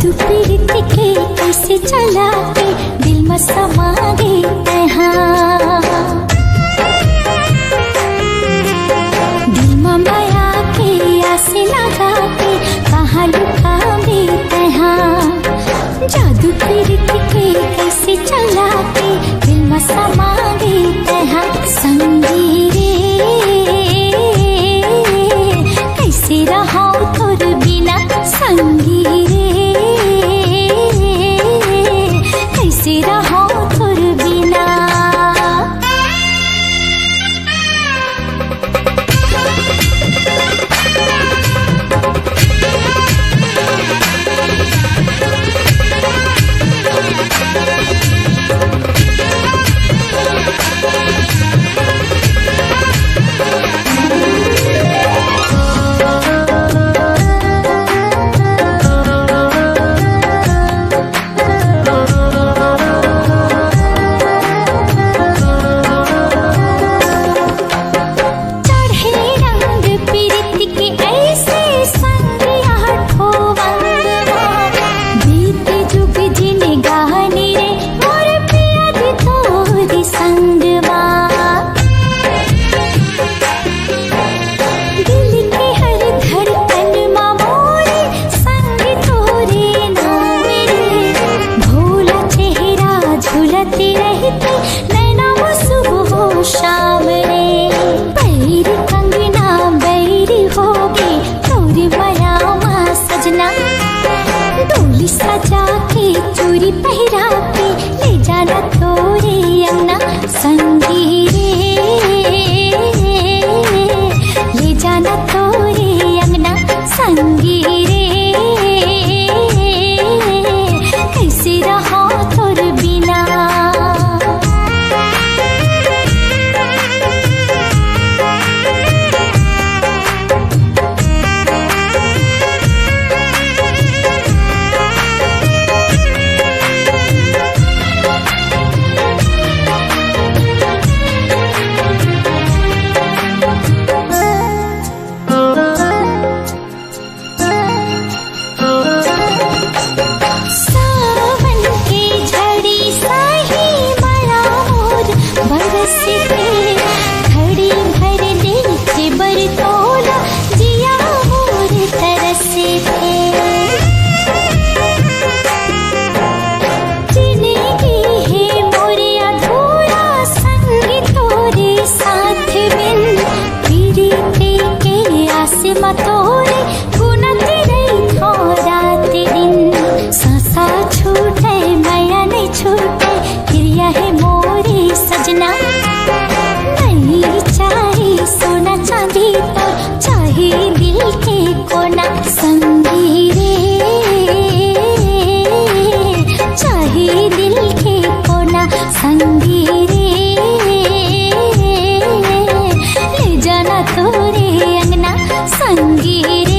जादू पीड़ित के कैसे चला के दिल में समा गई तहाँ, दिल में माया के आसे लगा के कहाँ लुका गई तहाँ। जादू पीड़ित के कैसे चला के दिल में समा गई तहाँ। संगी रे कैसे रहा तोर बिना, संगी रे कैसे रहा तोर बिना। डोली सजा के चूड़ी पहरा के ले जाना तोरे अंगना, संगी रे ले जाना तोरे अंगना। संगी रे कैसे रहा तोर बिना। तोरे गुनत रही थोड़ा दिन, सांसा छूटे माया नहीं छूटे, क्रिया है मोरे सजना। नहीं चाहे सोना चांदी तो चाहे दिल के कोना, संगी रे चाहे दिल के कोना। संगी रे ले जाना तोरे अंगना, संगी रे